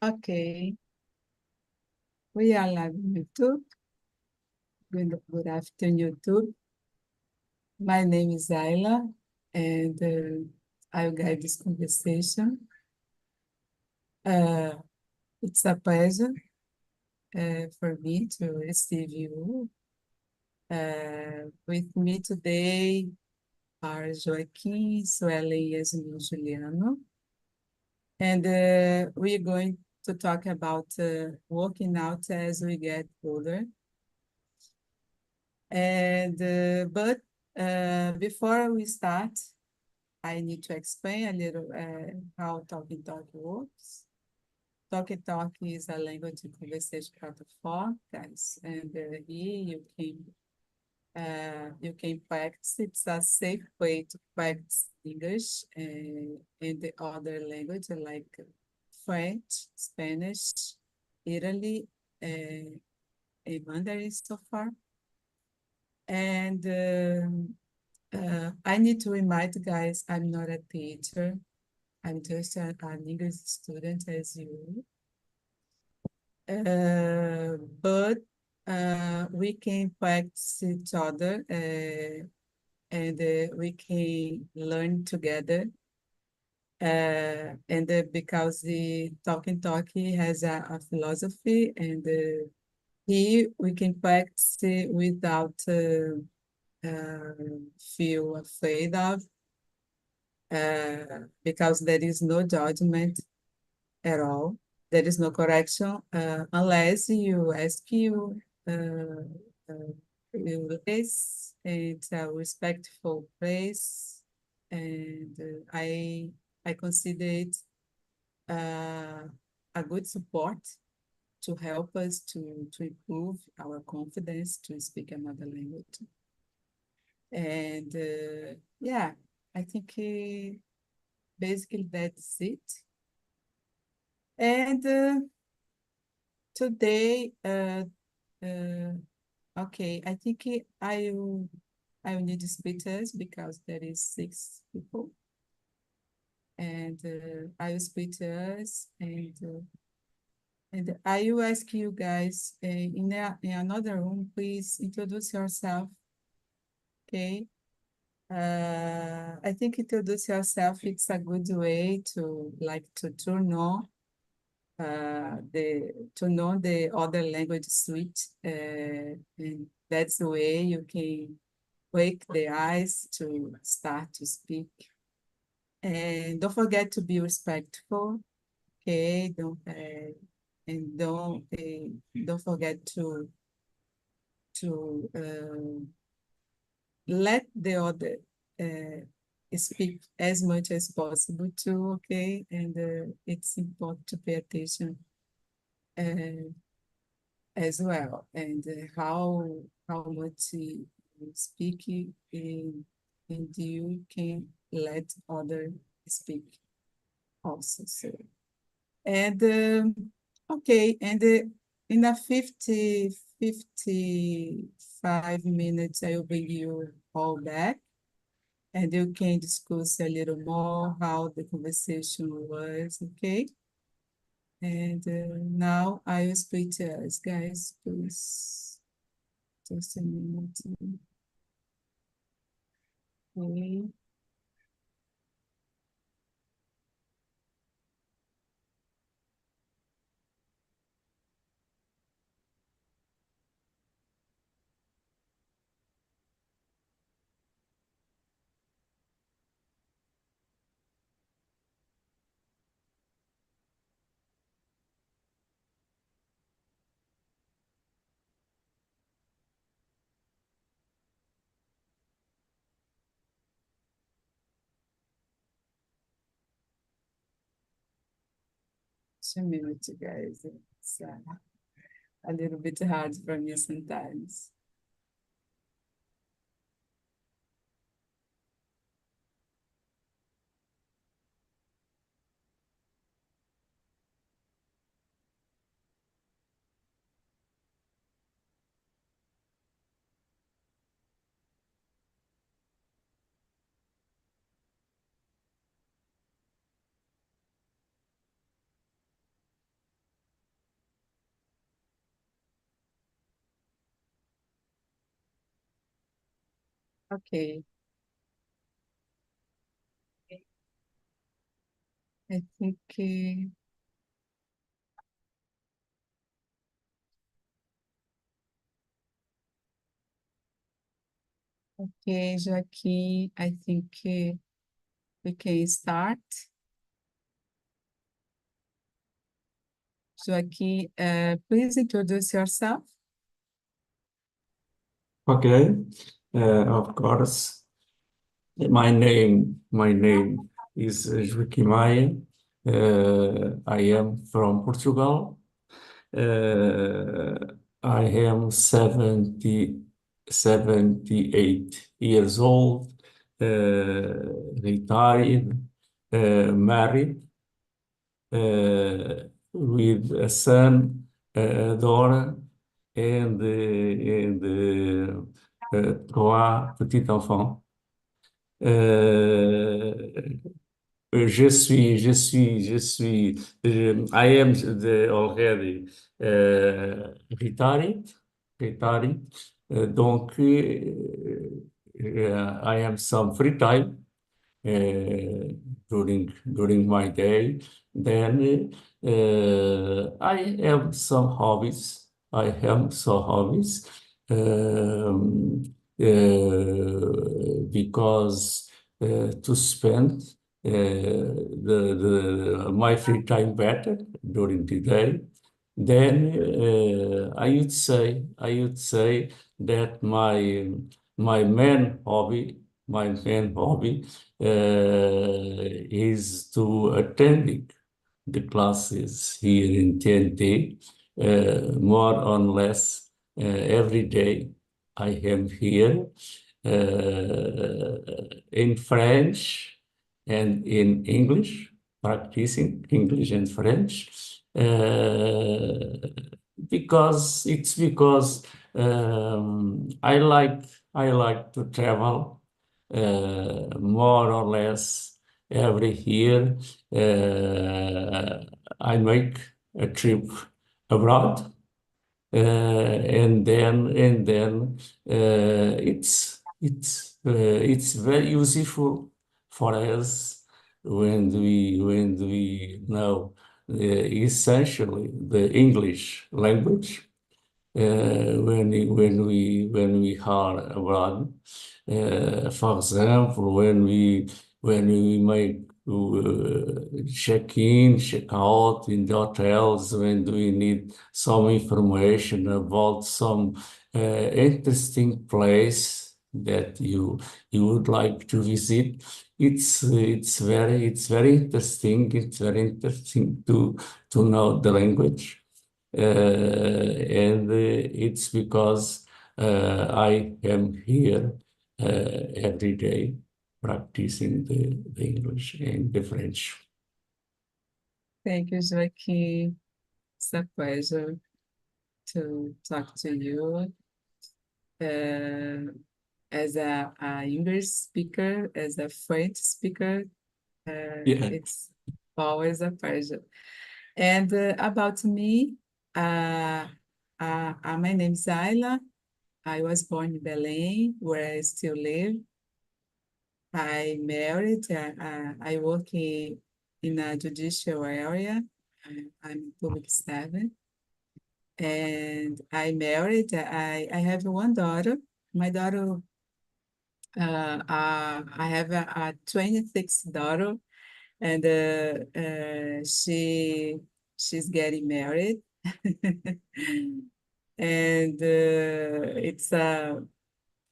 Okay, we are live on YouTube. Good afternoon, YouTube. My name is Ayla, and I'll guide this conversation. Uh, it's a pleasure for me to receive you. With me today are Joaquim, Suelen, Yasmin, Juliano, and we're going to talk about working out as we get older. And before we start, I need to explain a little how Talking Talk works. Talking Talk is a language conversation platform, guys, and here you can practice. It's a safe way to practice English and the other language like French, Spanish, Italy, and Mandarin so far. And I need to remind guys, I'm not a teacher. I'm just an English student as you. But we can practice each other and we can learn together. And because the Talkie has a philosophy and here we can practice without feel afraid of because there is no judgment at all. There is no correction unless you ask you place. It's a respectful place, and I consider it uh, a good support to help us to improve our confidence to speak another language. And yeah, I think basically that's it. And today, uh, okay, I think I will need speakers because there is 6 people, and I will split us, and I will ask you guys in another room, please introduce yourself, okay? I think introduce yourself, it's a good way to like to know to know the other language switch, and that's the way you can wake the eyes to start to speak. And don't forget to be respectful, okay? Don't forget to let the other speak as much as possible too, okay? And it's important to pay attention uh, as well, and how much you speak and you can let other speak also. So, and okay, and in a 55 minutes, I will bring you all back, and you can discuss a little more how the conversation was, okay? And now I will split us, guys, please. Just a minute. Okay. Just a minute, guys. It's a little bit hard for me sometimes. Okay. I think, okay, Joaquim, I think we can start. Joaquim, please introduce yourself. Okay, of course. My name is Joaquim Maia. I am from Portugal. Uh, I am 78 years old, retired, married, with a son, a daughter, and trois petits-enfants. Uh, I am already retired, donc I am some free time during my day. Then I have some hobbies. I have some hobbies because to spend my free time better during the day. Then I would say that my main hobby is to attending the classes here in TNT, more or less every day. I am here in French and in English, practicing English and French, because I like to travel more or less every year. I make a trip abroad, and then it's very useful for us when we know essentially the English language when we are abroad. For example, when we make check in, check out in the hotels, when we need some information about some interesting place that you would like to visit. It's very interesting. It's very interesting to know the language. And it's because I am here every day practicing the English and the French. Thank you, Joaquim. It's a pleasure to talk to you. Uh, as a English speaker, as a French speaker, Yeah, it's always a pleasure. And about me, my name is Ayla. I was born in Belém, where I still live. I married. I work in a judicial area. I'm public servant. And I married. I have one daughter. My daughter, I have a 26 daughter, and she's getting married. And it's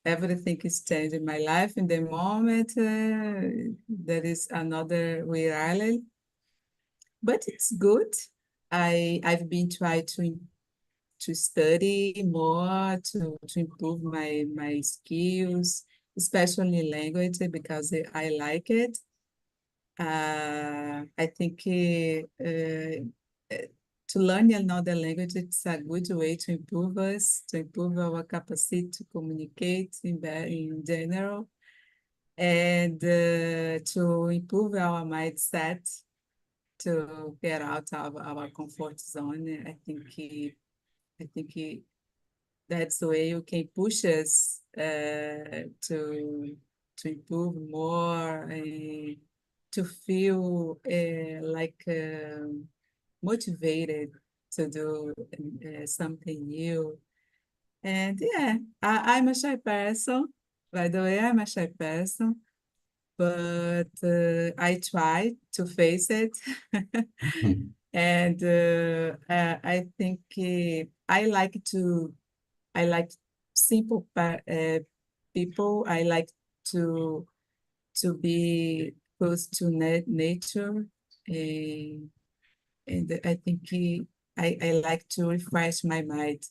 everything is changing in my life in the moment. There is another reality, but it's good. I've been trying to study more to improve my skills, especially language because I like it. I think to learn another language, it's a good way to improve us, to improve our capacity to communicate in general, and to improve our mindset, to get out of our comfort zone. I think That's the way you can push us to improve more and to feel like motivated to do something new. And yeah, I'm a shy person. By the way, I'm a shy person, but I try to face it. Mhm. And I think I like simple people. I like to to be close to nature, and, and I think I like to refresh my mind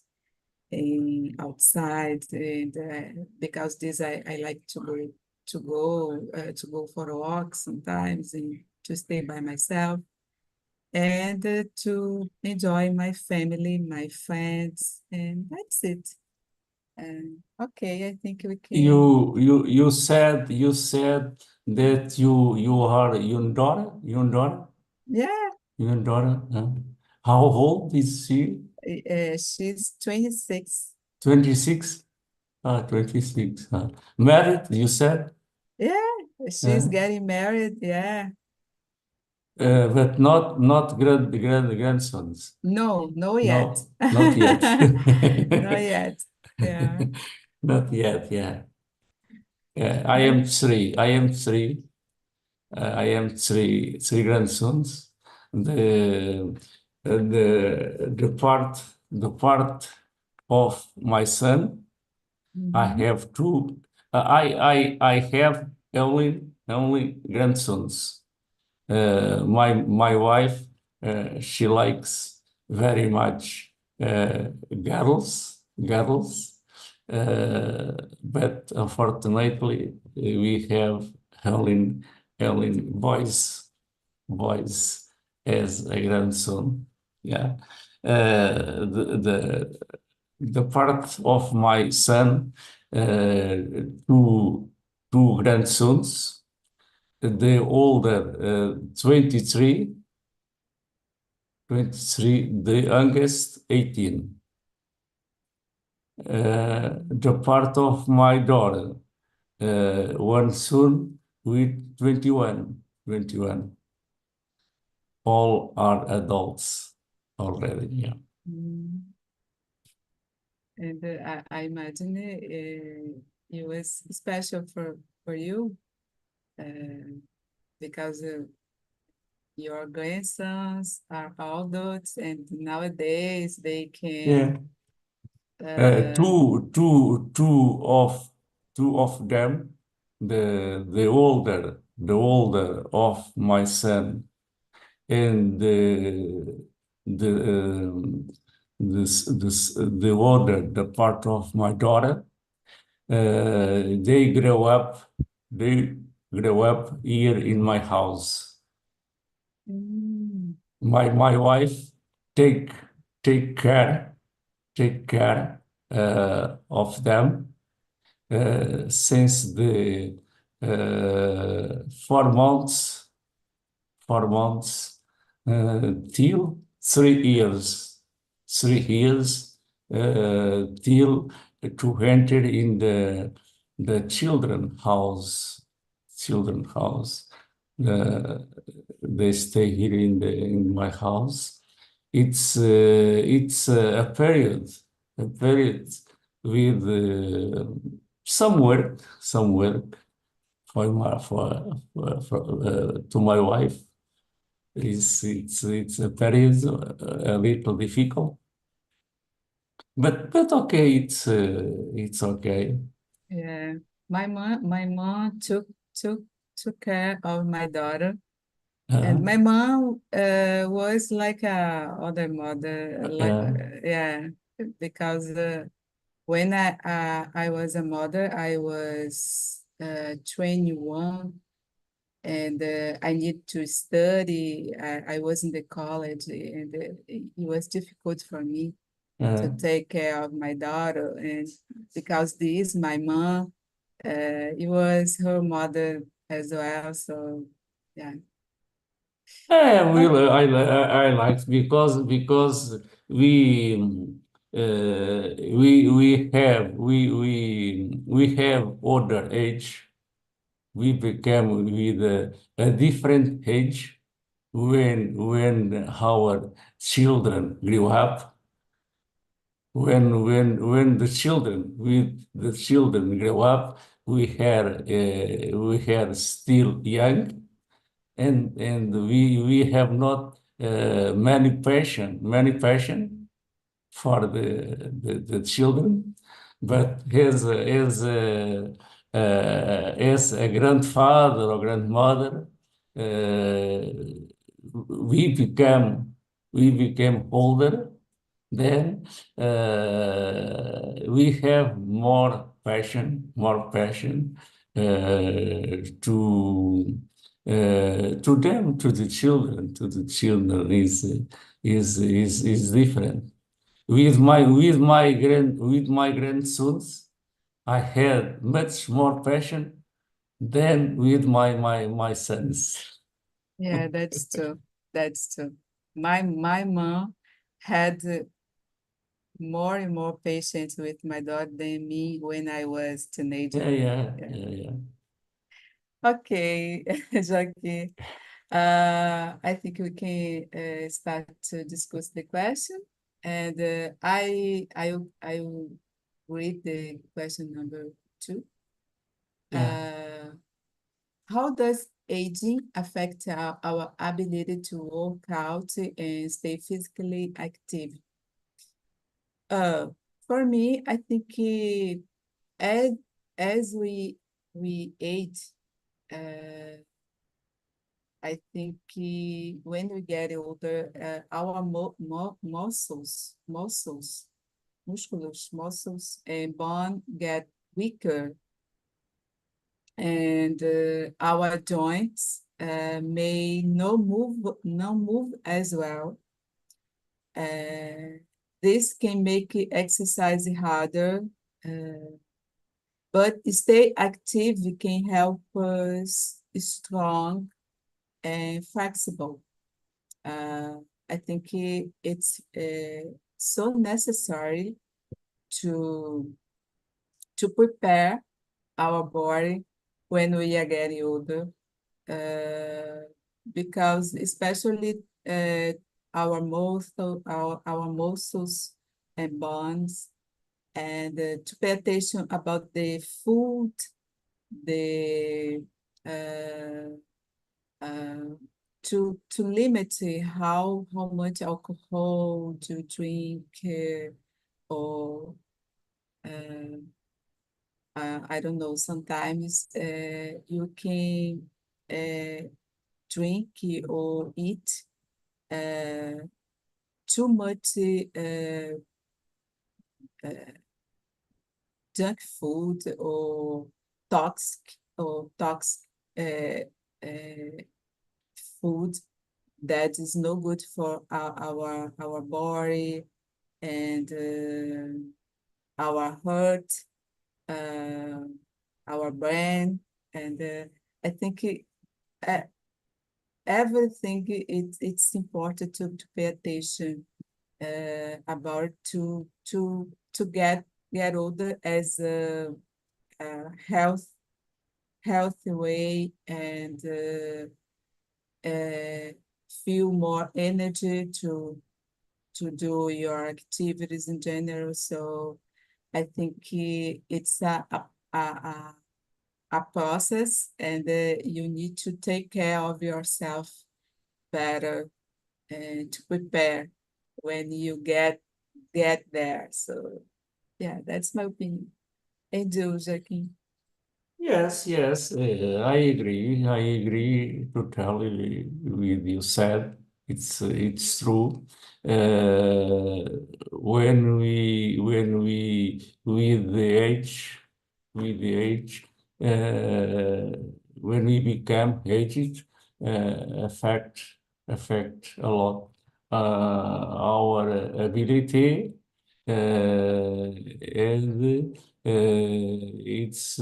outside, and because this I like to go for a walk sometimes and to stay by myself and to enjoy my family, my friends, and that's it. Okay, I think we can. You said that you are your daughter, Yeah, your daughter. How old is she? she's 26. 26. 26. Married, you said, Yeah, she's uh, getting married. Yeah. but not grandsons. No, no yet. No, not yet. Not yet. Yeah. Not yet. Yeah. I am three. I am three. I am three grandsons. The the part of my son. I Mhm. have two. I have only grandsons. My wife, she likes very much girls, but unfortunately we have only boys as a grandson. Yeah, the part of my son, two grandsons. The older, 23, the youngest, 18. The part of my daughter, one son with 21. All are adults already. Yeah. Mm. And I imagine it was special for you uh, because your grandsons are adults, and nowadays they can. Yeah. Uh, Two of them, the older of my son and the other, the part of my daughter, they grow up. They grow up here in my house. mm, My wife take take care take care of them since the 4 months 4 months till 3 years, 3 years till to enter in the children house. Uh, they stay here in my house. It's a period with some work to my wife. It's a period a little difficult, but okay, it's okay. yeah, my mom took care of my daughter, and Uh, my mom was like a other mother, like uh, yeah, because when I was a mother, I was 21, and I need to study. I was in the college, and it was difficult for me to uh, take care of my daughter. And because this, my mom, it was her mother as well. So yeah. I Oh, will I like because we we have older age. We become with a different age when our children grew up. When the children grow up, we had still young, and we have not many passion for the children, but as a grandfather or grandmother, we become we became older. Then we have more passion to them, to the children is different. With my grandsons, I had much more passion than with my sons. Yeah, that's true. That's true. My mom had more and more patience with my daughter than me when I was Yeah, teenager. yeah, Yeah. yeah, yeah. Okay, Jackie. I think we can start to discuss the question, and I will read the question number two. Yeah. How does aging affect our ability to work out and stay physically active? Uh, for me, I think as as we age, uh, I think when we get older, our muscles and bone get weaker, and our joints may no move as well. Uh, this can make exercise harder, uh, but stay active can help us strong and flexible. Uh, I think it's so necessary to prepare our body when we are getting older, uh, because especially our muscles and bones, and to pay attention about the food, the uh, uh, to limit how much alcohol to drink, or uh, I don't know. Sometimes you can uh, drink or eat uh, too much uh, junk food or toxic uh, uh, food that is no good for our body and our heart, uh, our brain, and I think uh, everything it's important to pay attention about to get older as a healthy way, and feel more energy to do your activities in general. So I think it's a process, and you need to take care of yourself better and to prepare when you get there. So yeah, that's my opinion. And you, Jackie? Yes, yes, I agree. I agree totally with you said. It's true. Uh, when we with the age, with the age, uh, when we become aged, affect a lot our ability, and it's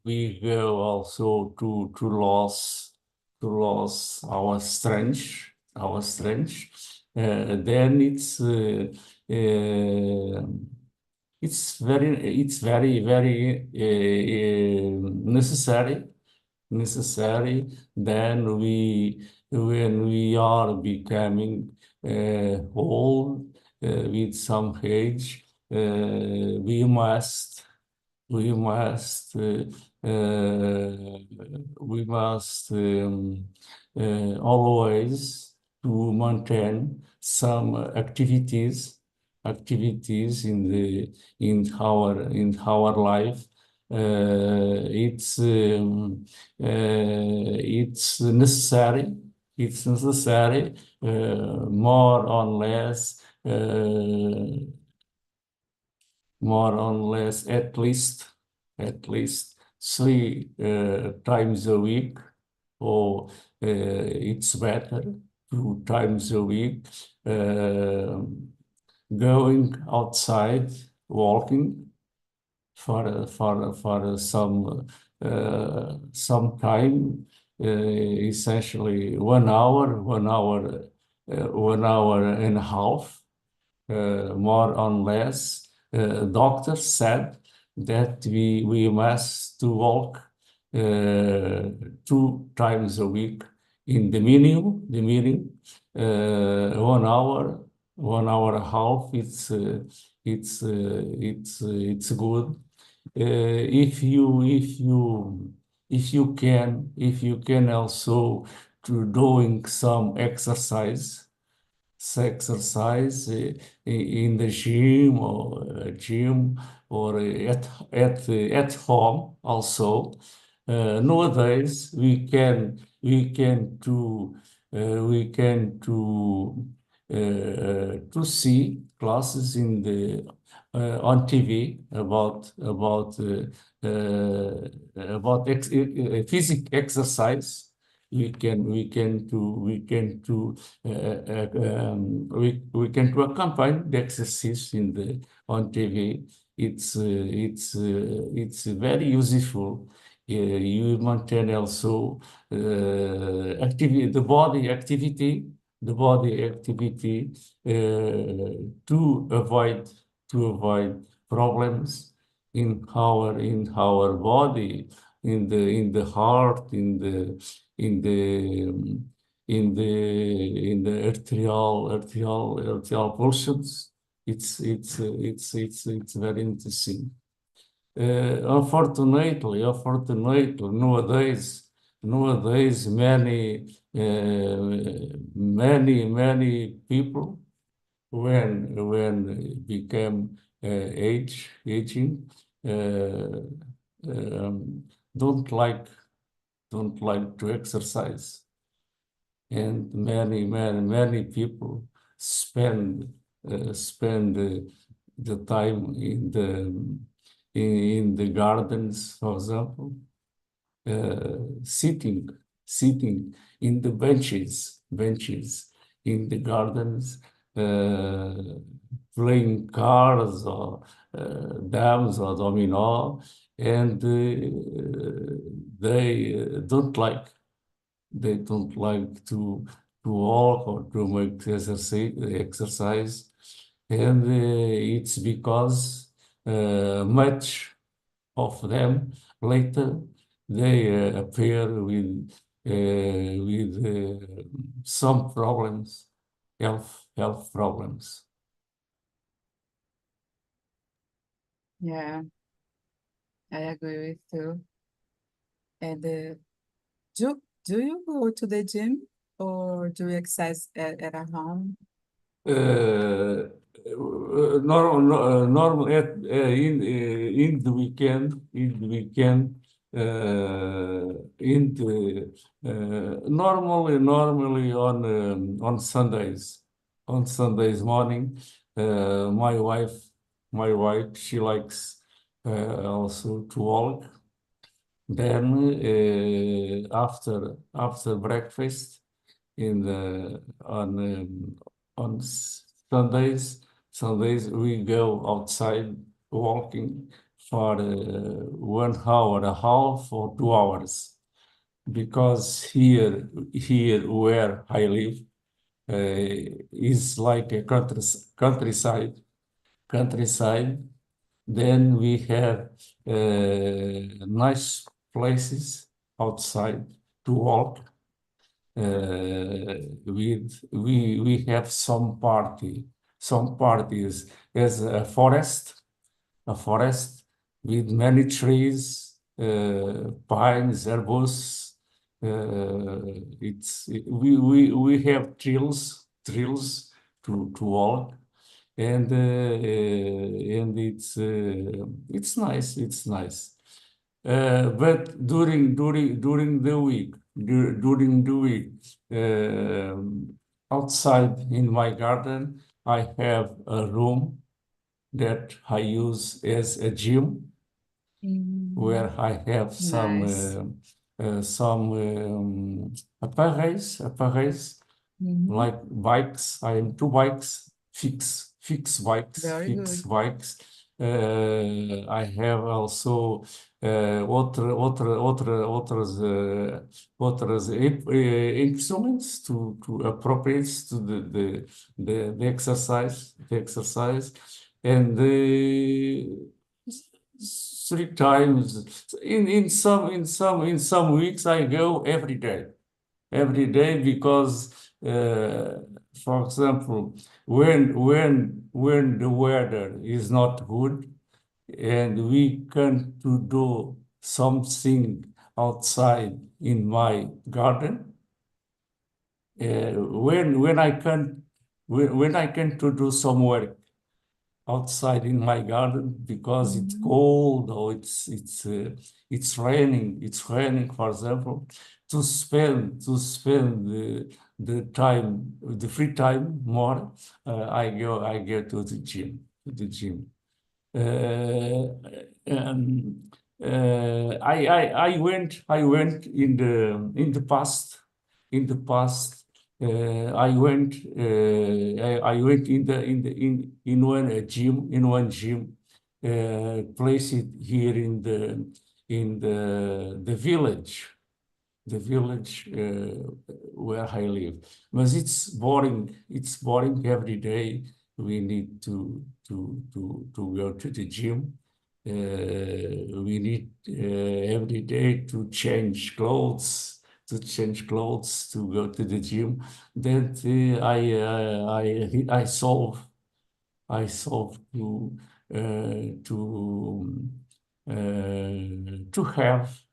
we go also to lose our strength, our strength, then it's very necessary. Then when we are becoming old, with some age, we must uh, uh, we must always to maintain some activities in our life. It's necessary. It's necessary, more or less, at least 3 times a week, or it's better 2 times a week, uh, going outside, walking for some time, essentially 1 hour, 1 hour and a half, more or less. Doctor said that we must to walk uh, 2 times a week in the minimum, 1 hour, 1 hour and a half. It's good. If you can also to doing some exercise in the gym or at home also. Nowadays we can see classes on TV about physical exercise. We can to accompany the exercise on TV. It's very useful. You maintain also the body activity to avoid problems in our body, in the heart, in the arterial pulsions. It's very interesting. Unfortunately, nowadays many people, when became aging, uh, um, don't like to exercise, and many people spend the time in the gardens, for example, sitting in the benches in the gardens, uh, playing cards or dames or domino, and they don't like to walk or to make exercise, and it's because much of them later they appear with some problems, health problems. Yeah, I agree with you. And do you go to the gym or do you exercise at a home? Normal in the weekend, normally on Sundays morning. My wife, she likes also to walk. Then after breakfast, in the on Sundays we go outside walking for 1 hour and a half or 2 hours, because here where I live, is like a countryside. Then we have nice places outside to walk. We have some parties as a forest with many trees, pines, arbustos. We have trails to walk, and it's nice. It's nice. But during the week, during the week, outside in my garden, I have a room that I use as a gym where I have Nice. some appareils like bikes. I have two bikes, Very fixed good. bikes. I have also outras instruments to appropriate to the exercise, and three times in some weeks I go every day because, for example, when the weather is not good and we can't to do something outside in my garden, when I can to do some work outside in my garden because it's cold or it's raining, for example, to spend the free time more, I go to the gym. Uh, um, I went in the past. I went in one gym placed here in the village where I live. But it's boring every day. We need to go to the gym. We need every day to change clothes, to go to the gym. Then I solve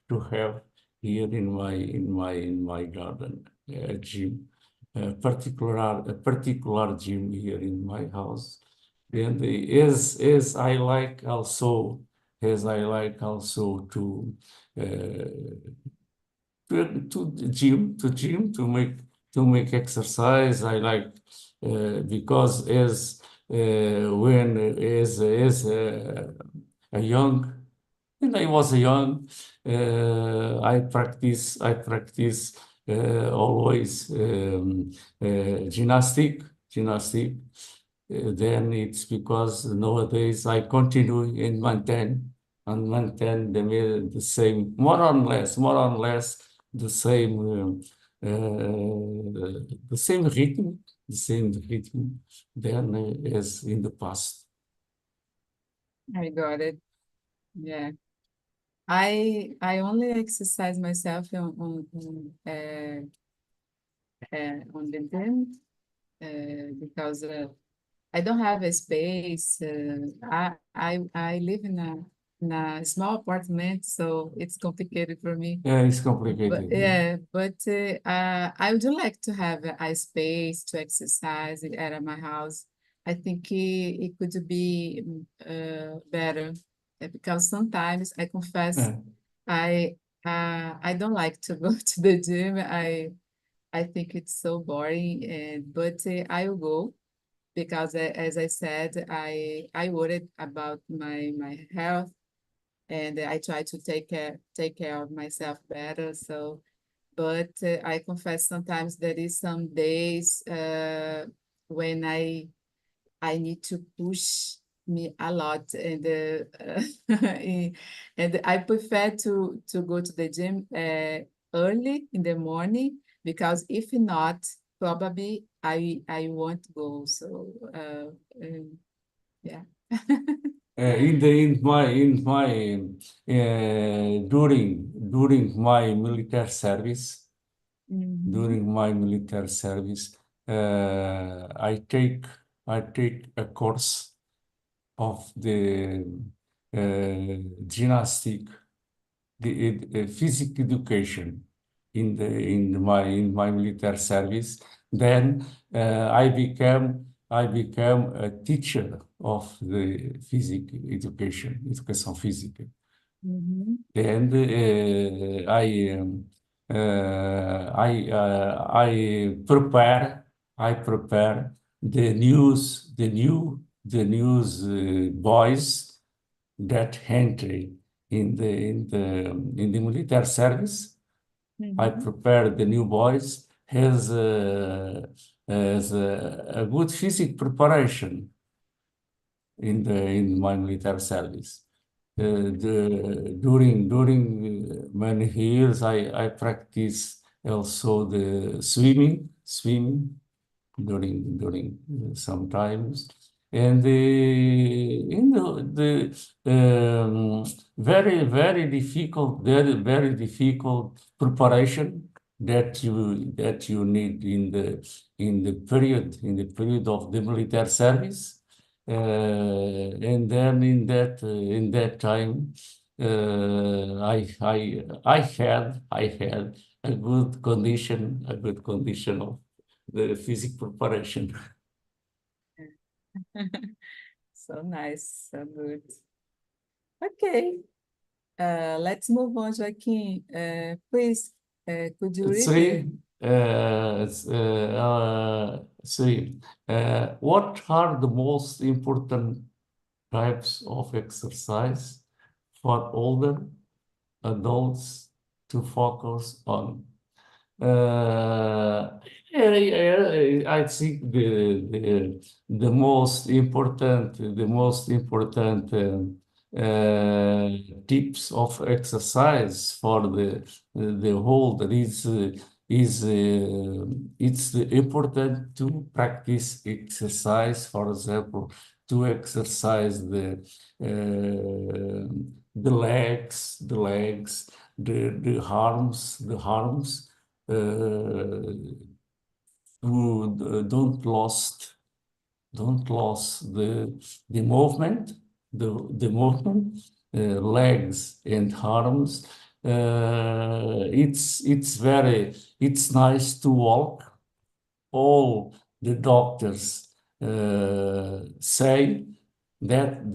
to have here in my garden a gym, a particular gym here in my house. And as I like also uh, to gym to make exercise. I like because when a young when I was young, I practice always gymnastic. Then it's because nowadays I continue and maintain the same, more or less the same the same rhythm than as in the past. I got it. Yeah. I only exercise myself on the gym because I don't have a space. I live in a small apartment, so it's complicated for me. Yeah, it's But complicated. yeah, but I would like to have a space to exercise at my house. I think it could be better because sometimes I confess Yeah. I don't like to go to the gym. I think it's so boring, but I will go because as I said, I worried about my health and I try to take care of myself better. So, but I confess sometimes there is some days when I need to push me a lot, and I prefer to go to the gym early in the morning because if not, probably I won't go. So yeah. During my military service, Mhm. during my military service, I take a course of the gymnastic, the physical education in my military service. Then I became a teacher of the education physical. Mhm. And I prepare the news boys that enter in the military service. I Mhm. prepare the new boys as a good physical preparation in my military service. During many years, I practice also the swimming during sometimes, and the very difficult preparation that you need in the period of the military service. And then in that time, I had a good condition of the physical preparation. So nice, so good. Okay, let's move on, Joaquin. Please, could you read the? What are the most important types of exercise for older adults to focus on? Uh, I think the most important tips of exercise for the whole that is it's important to practice exercise. For example, to exercise the legs, the arms, uh, don't lose the movement, legs and arms. It's nice to walk. All the doctors say that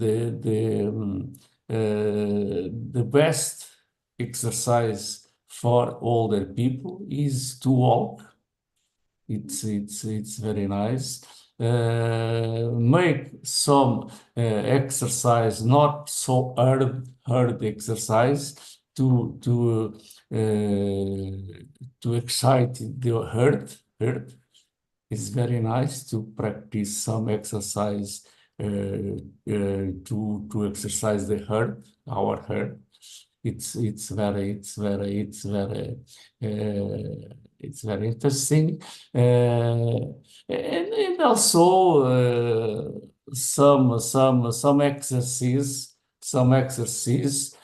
the best exercise for older people is to walk. It's very nice. Make some exercise, not so hard exercise to excite the heart. It's very nice to practice some exercise to exercise our heart. It's very interesting. And also some exercise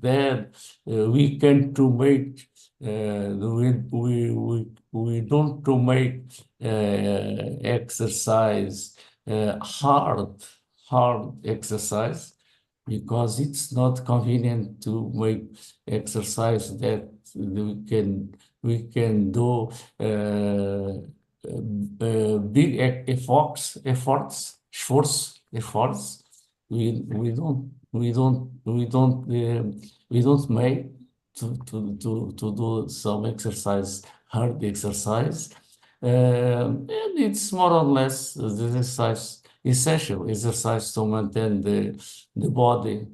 that we can to make we don't to make exercise hard exercise, because it's not convenient to make exercise that we can do big efforts. We don't make to do some hard exercise. And it's more or less the exercise, essential exercise to maintain the body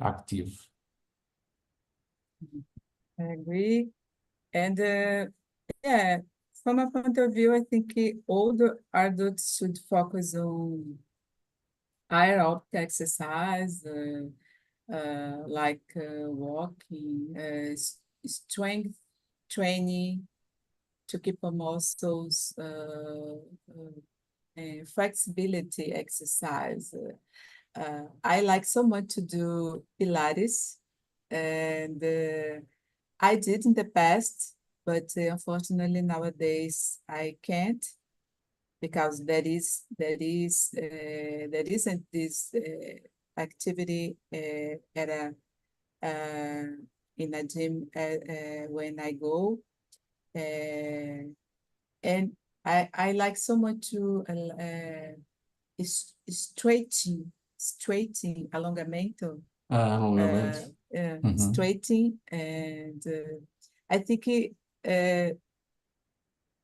active. I agree. And yeah, from a point of view, I think older adults should focus on aerobic exercise, like walking, strength training, to keep our muscles flexibility exercise. I like so much to do Pilates, and I did in the past, but unfortunately nowadays I can't because there isn't this activity at a uh, in a gym when I go. Uh, and I like so much to stretching, alongamento, Alongamento. Uhum. stretching, and I think uh,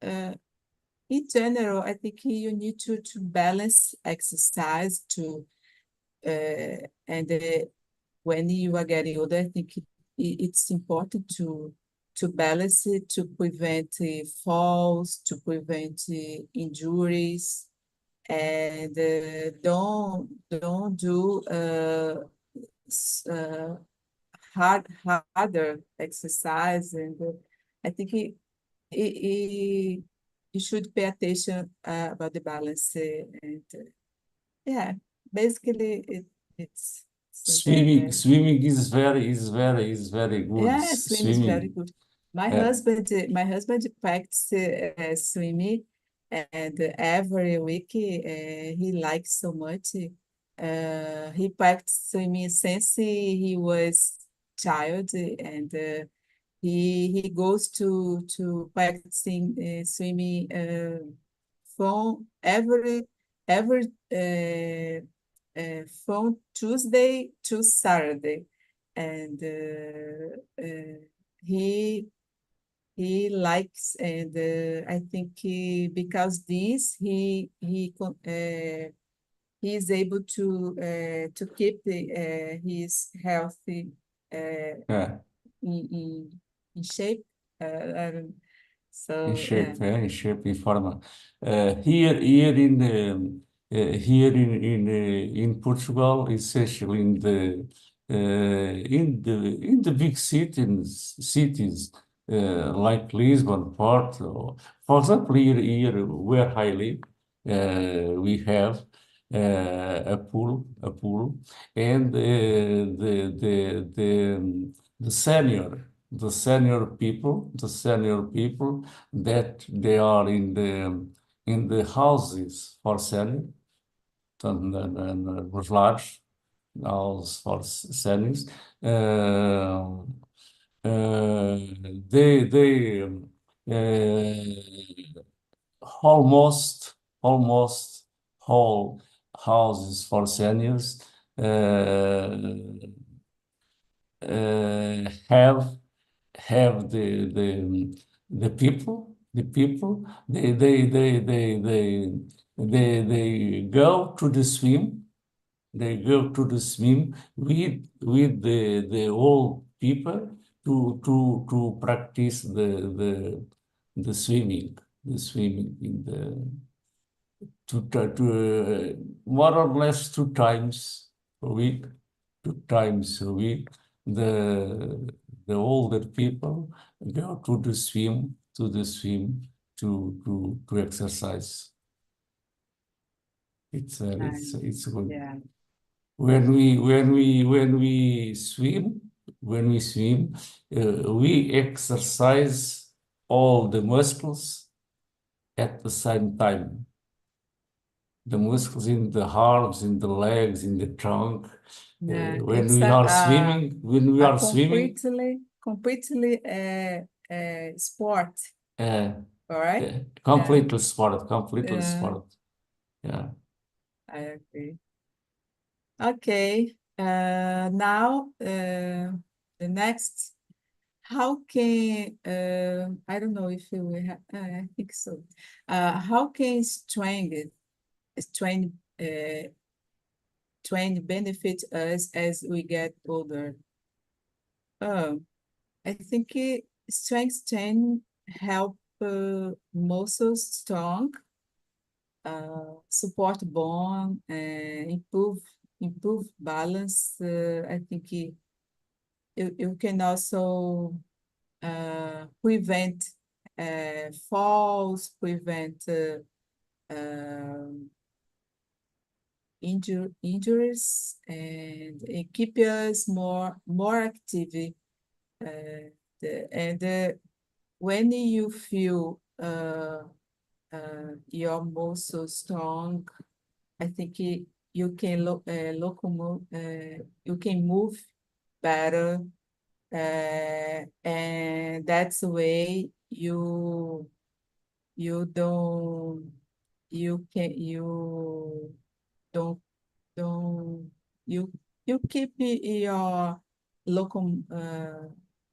uh, in general, I think you need to balance exercise to and when you are getting older, I think it's important to balance it to prevent falls, to prevent injuries, and don't do harder exercise. And I think you should pay attention about the balance. And yeah, basically it's Swimming, swimming is very good. yeah, swim is very Swimming. good. Uh, My husband practices swimming, and every week he likes so much. He practiced swimming since he was child, and he goes to practicing swimming from every from Tuesday to Saturday, and he he likes, and I think because this he is able to keep his healthy yeah, in shape. I don't- in so yeah, shape, in shape, in forma. Here in in Portugal, especially in the big cities like Lisbon, Porto. For example, here where I live, we have a pool, and the senior the senior people that they are in the houses for selling and was large house for seniors. Uh, uh, they almost whole houses for seniors uh, have the people they go to the swim. They go to the swim with the old people to practice the swimming in the more or less 2 times a week. 2 times a week, the older people go to the swim to exercise. It's good. yeah, When we swim, we exercise all the muscles at the same time. The muscles in the arms, in the legs, in the trunk. yeah. When It's we are swimming, when we a are swimming, completely sport, uh, all right? Yeah, completely sport, completely yeah, sport. Yeah. I agree. Okay, now the next, how can I don't know if you will have, I think so. How can strength train benefit us as we get older? Um, I think strength training help muscles strong, support bone, improve balance. I think you can also prevent falls, prevent injuries, and it keep us more active. And when you feel your muscles strong, I think you can you can move better, and that's the way you don't you don't don't you you keep local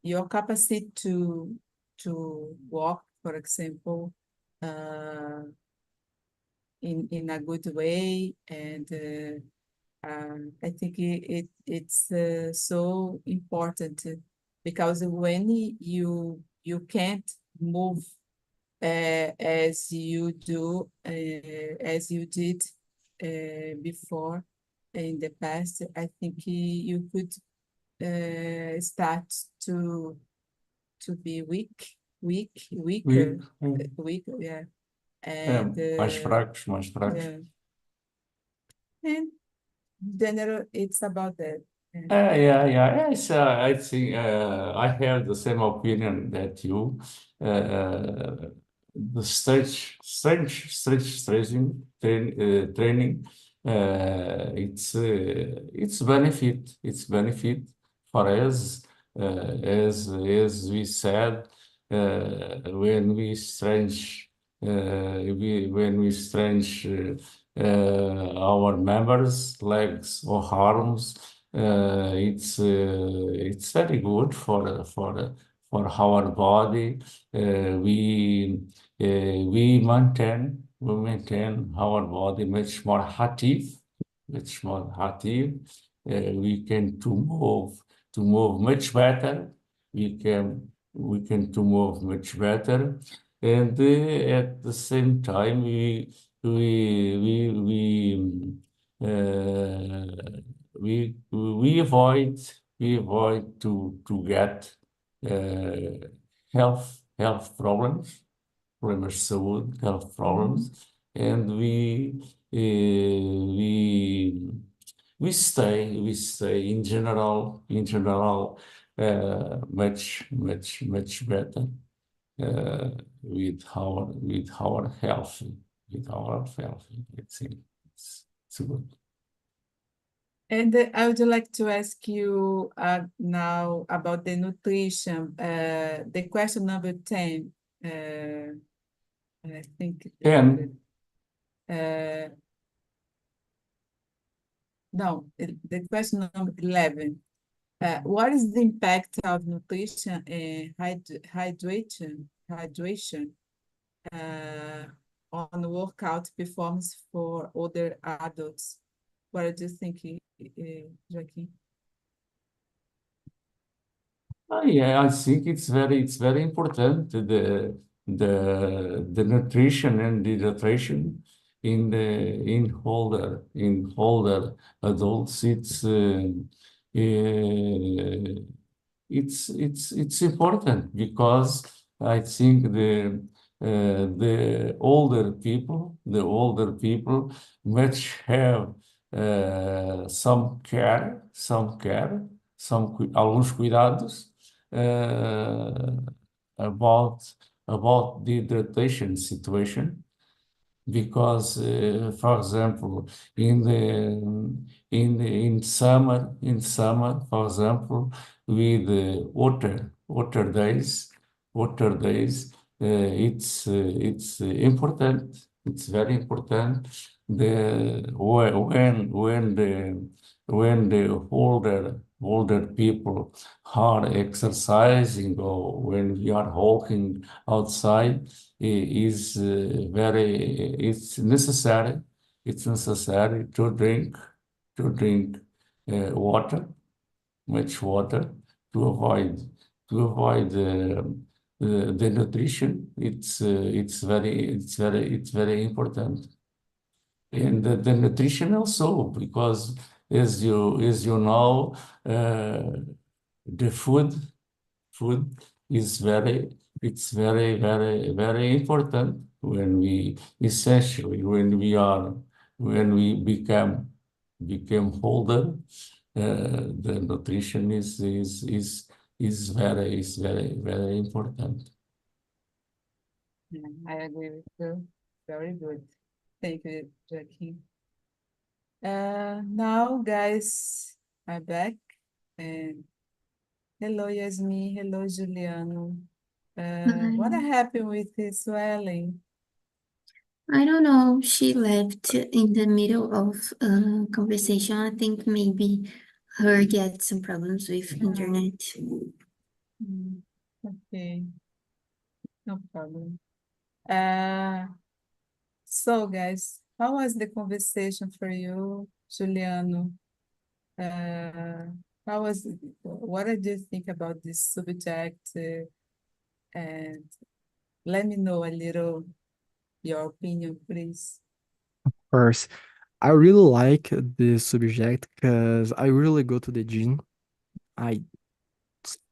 your capacity to walk, for example, uh, in a good way, and I think it's so important, because when you can't move as you do as you did before in the past, I think you could start to be We, weaker, yeah, é, and mais fracos, mais fracos. yeah, and general, it's about that. And, Yeah. Yes, I think I have the same opinion that you. The stretching training, it's benefit. It's benefit for us, as we said, when we stretch, when we stretch our members, legs or arms. It's very good for our body. We maintain our body much more active. We can to move much better. We can to move much better, and at the same time uh, we avoid to get uh, health problemas de saúde, health problems, and we stay in general much better uh, with our health. I think it's good. And I would like to ask you now about the nutrition. The question number 10, I think the number, And uh, no, the question number 11. What is the impact of nutrition and hydration uh, on workout performance for older adults? What do you think, Joaquim? yeah, I think it's very important, the nutrition and the hydration in older adults. Uh, it's important because I think the older people much have alguns cuidados about the hydration situation, because for example, in summer, for example, with water days, it's important. It's very important. The when the older people are exercising, or when we are walking outside, it's necessary. It's necessary to drink water, much water, to avoid the nutrition. It's very important. And the nutrition also, because as you know, the food is very It's very, very, very important when we, especially when we become older, the nutrition is very, very important. Yeah, I agree with you. Very good. Thank you, Jackie. Now, guys, I'm back. And hello, Yasmin. Hello, Juliano. What I happened with his swelling? I don't know. She left in the middle of a conversation. I think maybe her get some problems with Oh, internet. mm, okay, no problem. Uh, so, guys, how was the conversation for you, Juliano? Uh, what did you think about this subject? And let me know a little your opinion, please. First, I really like this subject because I really go to the gym. I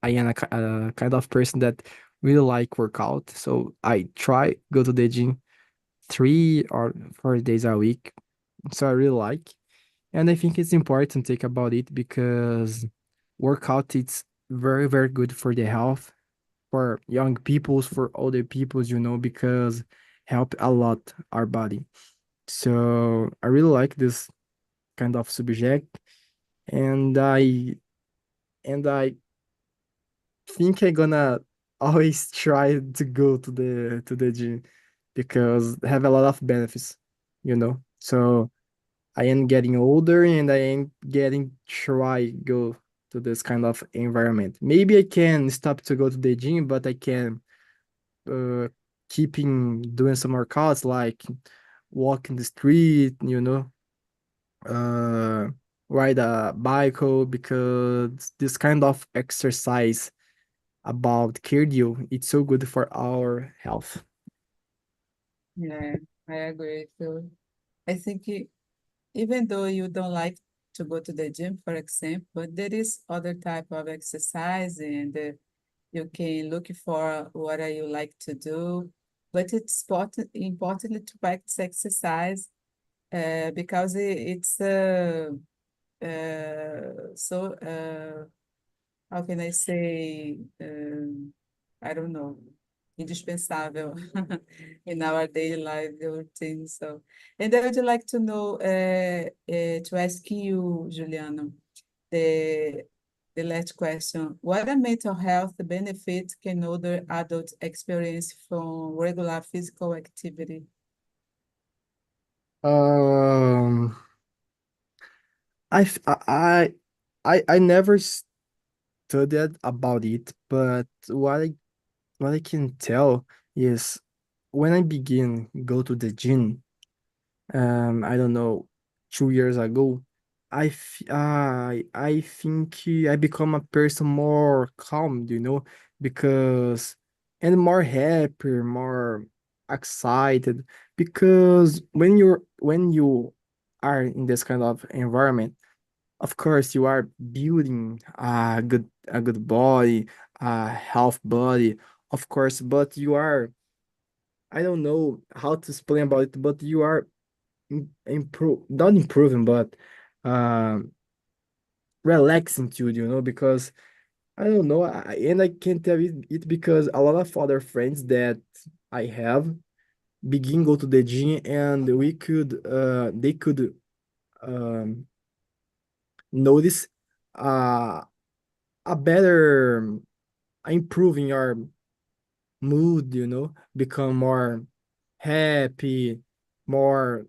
I am a kind of person that really like workout, so I try go to the gym 3 or 4 days a week. So I really like, and I think it's important to think about it because workout it's very good for the health, for young peoples, for older peoples, because help a lot our body. So I really like this kind of subject, and I think I gonna always try to go to the gym because have a lot of benefits. So I am getting older and I am getting try go to this kind of environment. Maybe I can stop to go to the gym, but I can uh keeping doing some workouts like walk in the street, uh ride a bicycle because this kind of exercise about cardio, it's so good for our health. Yeah, I agree too. I think even though you don't like to go to the gym, for example, there is other type of exercise and you can look for what you like to do. But it's important to practice exercise because it's so how can I say, I don't know, indispensável in our daily life routine. So, and I would like to know, to ask you, Juliano, the the last question: what a mental health benefit can older adults experience from regular physical activity? Um, I never studied about it, but what I can tell is when I begin go to the gym, I don't know, 2 years ago, I think I become a person more calm, because and more happy, more excited, because when you are in this kind of environment, of course you are building a good body, a health body, of course, but you are, I don't know how to explain about it, but you are improve not improving, but um relaxing too, because I don't know, and I can tell it because a lot of other friends that I have begin go to the gym and they could um notice uh a better improving your mood, become more happy, more,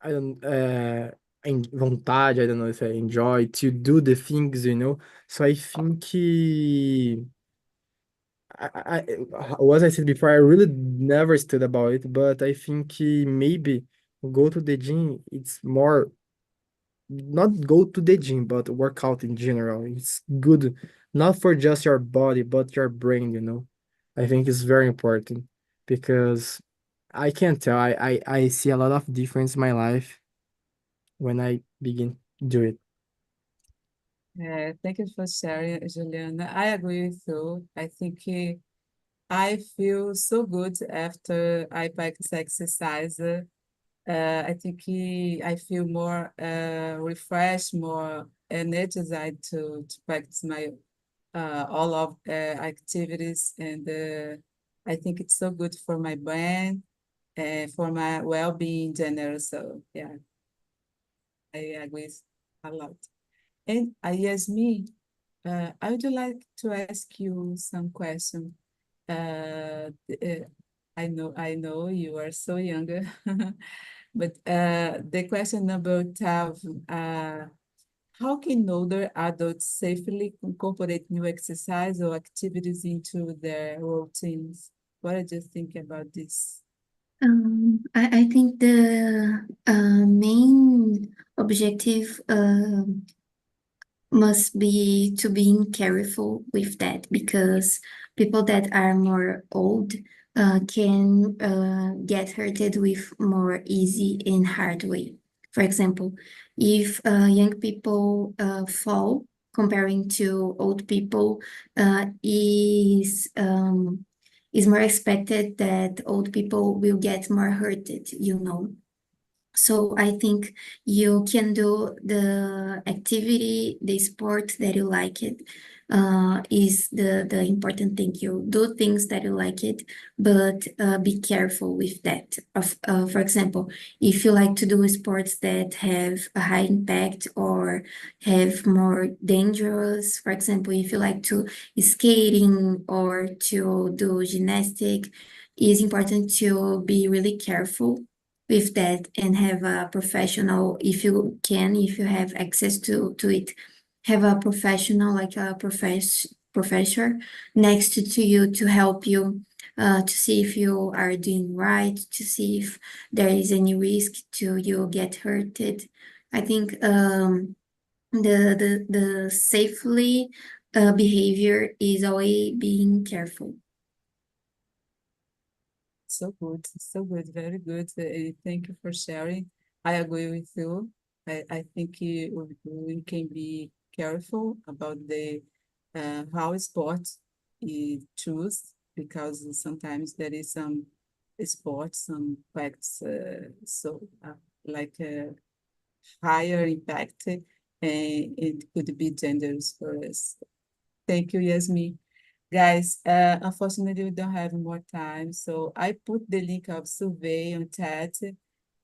I don't vontade, I don't know if I enjoy to do the things. So I think what I said before, I really never stood about it, but I think maybe go to the gym, it's more not go to the gym, but work out in general. It's good not for just your body, but your brain. I think it's very important because I can tell I see a lot of difference in my life when I begin do it. Thank you for sharing, Juliana. I agree with you. I think I feel so good after I practice exercise. I think I feel more refreshed, more energized to practice my all of activities, and I think it's so good for my brain and for my well-being in general. So yeah, I agree a lot. And Yasmin, I would like to ask you some question. I know you are so younger, but the question number 12, how can older adults safely incorporate new exercise or activities into their routines? What do you think about this? I think the main objective must be to being careful with that, because people that are more old can get hurted with more easy and hard way. For example, if young people fall comparing to old people, is more expected that old people will get more hurted, you know. So I think you can do the activity, the sport that you like it, is the important thing. You do things that you like it, but be careful with that. For example, if you like to do sports that have a high impact or have more dangerous, for example, if you like to skating or to do gymnastic, it's important to be really careful with that and have a professional, if you can, if you have access to it, have a professional like a professor next to you to help you to see if you are doing right, to see if there is any risk to you get hurted. I think the safely behavior is always being careful. So good, very good. Thank you for sharing. I agree with you. I think we can be careful about the how sports is choose, because sometimes there is some sports, some facts, like higher impact, and it could be dangerous for us. Thank you, Yasmin. Guys, unfortunately, we don't have more time, so I put the link of survey on chat,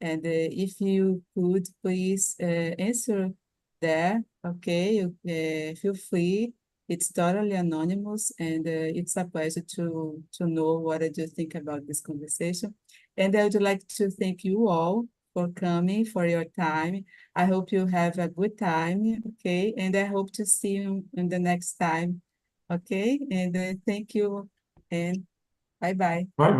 and if you could please answer there, okay? You feel free. It's totally anonymous, and it's a pleasure to know what did you think about this conversation. And I would like to thank you all for coming, for your time. I hope you have a good time, okay? And I hope to see you in the next time. Okay, and thank you, and bye bye. Bye bye.